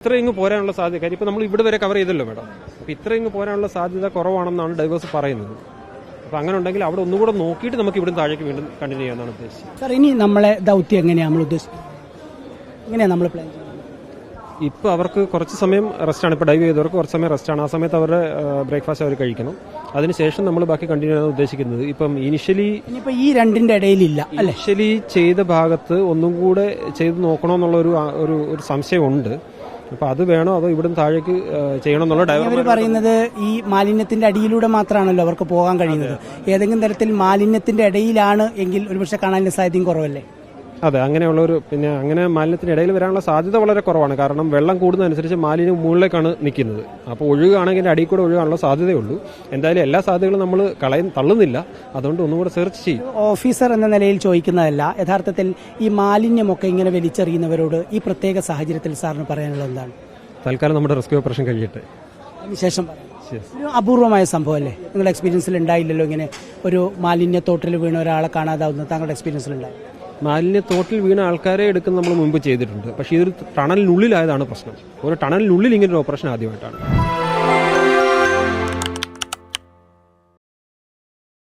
ഇത്രയും പോരാനുള്ള സാധ്യത കാര്യം ഇപ്പോൾ നമ്മൾ ഇവിടെ വരെ കവർ ചെയ്തല്ലോ മേഡം. അപ്പോൾ ഇത്രയും പോരാനുള്ള സാധ്യത കുറവാണെന്നാണ് ഡൈവേഴ്സ് പറയുന്നത്. അപ്പോൾ അങ്ങനെ ഉണ്ടെങ്കിൽ അവിടെ ഒന്നുകൂടെ നോക്കിയിട്ട് നമുക്ക് ഇവിടെ താഴേക്ക് വീണ്ടും കണ്ടിന്യൂ ചെയ്യാനാണ് ഉദ്ദേശിച്ചത്. സാർ, ഇനി നമ്മളെ ദൗത്യം എങ്ങനെയാണ് നമ്മൾ ഉദ്ദേശിക്കുന്നത്? എങ്ങനെയാണ് നമ്മൾ പ്ലാൻ ചെയ്യുന്നത്? ഇപ്പോൾ അവർക്ക് കുറച്ച് സമയം റെസ്റ്റാണ്. ഇപ്പോൾ ഡൈവ് ചെയ്തവർക്ക് കുറച്ച് സമയം റെസ്റ്റാണ്. ആ സമയത്ത് അവരുടെ ബ്രേക്ക്ഫാസ്റ്റ് അവർ കഴിക്കണം. അതിനുശേഷം നമ്മൾ ബാക്കി കണ്ടിന്യൂ ചെയ്യാൻ ഉദ്ദേശിക്കുന്നത്. ഇപ്പം ഇനിയിപ്പോൾ ഈ രണ്ടിന്റെ ഇടയിലില്ല അല്ലേ? ഇനിഷ്യലി ചെയ്ത ഭാഗത്ത് ഒന്നും കൂടെ ചെയ്ത് നോക്കണമെന്നുള്ള ഒരു സംശയമുണ്ട്. അപ്പൊ അത് വേണോ അതോ ഇവിടുന്ന് താഴേക്ക് ചെയ്യണമെന്നുള്ള അവർ പറയുന്നത് ഈ മാലിന്യത്തിന്റെ അടിയിലൂടെ മാത്രമാണല്ലോ അവർക്ക് പോകാൻ കഴിയുന്നത്. ഏതെങ്കിലും തരത്തിൽ മാലിന്യത്തിന്റെ ഇടയിലാണ് എങ്കിൽ ഒരുപക്ഷെ കാണാനുള്ള സാധ്യതയും കുറവല്ലേ? അതെ, അങ്ങനെയുള്ളൊരു അങ്ങനെ മാലിന്യത്തിന്റെ ഇടയിൽ വരാനുള്ള സാധ്യത വളരെ കുറവാണ്. കാരണം വെള്ളം കൂടുന്നതനുസരിച്ച് മാലിന്യം മുകളിലേക്കാണ് നിൽക്കുന്നത്. അപ്പോൾ ഒഴുകാണെങ്കിൽ അടിയിൽ കൂടെ ഒഴുകാനുള്ള സാധ്യതയുള്ളൂ. എന്തായാലും എല്ലാ സാധ്യതകളും നമ്മൾ തള്ളുന്നില്ല. അതുകൊണ്ട് ഒന്നുകൂടെ സെർച്ച് ചെയ്യും. ഓഫീസർ എന്ന നിലയിൽ ചോദിക്കുന്നതല്ല, യഥാർത്ഥത്തിൽ ഈ മാലിന്യമൊക്കെ ഇങ്ങനെ വലിച്ചെറിയുന്നവരോട് ഈ പ്രത്യേക സാഹചര്യത്തിൽ സാറിന് പറയാനുള്ളത് എന്താണ്? തൽക്കാലം നമ്മുടെ റെസ്ക്യൂ ഓപ്പറേഷൻ കഴിയട്ടെ, അതിനുശേഷം ഒരു അപൂർവമായ സംഭവമല്ലേ? നിങ്ങളുടെ എക്സ്പീരിയൻസിൽ ഉണ്ടായില്ലല്ലോ ഇങ്ങനെ ഒരു മാലിന്യത്തോട്ടിൽ വീണ ഒരാളെ കാണാതാവുന്നത്? താങ്കളുടെ എക്സ്പീരിയൻസിൽ ഉണ്ടായി? മാലിന്യത്തോട്ടിൽ വീണ ആൾക്കാരെ എടുക്കുന്ന നമ്മൾ മുമ്പ് ചെയ്തിട്ടുണ്ട്. പക്ഷേ ഇതൊരു ടണലിനുള്ളിലായതാണ് പ്രശ്നം. ഒരു ടണലിനുള്ളിൽ ഇങ്ങനെ ഒരു ഓപ്പറേഷൻ ആദ്യമായിട്ടാണ്.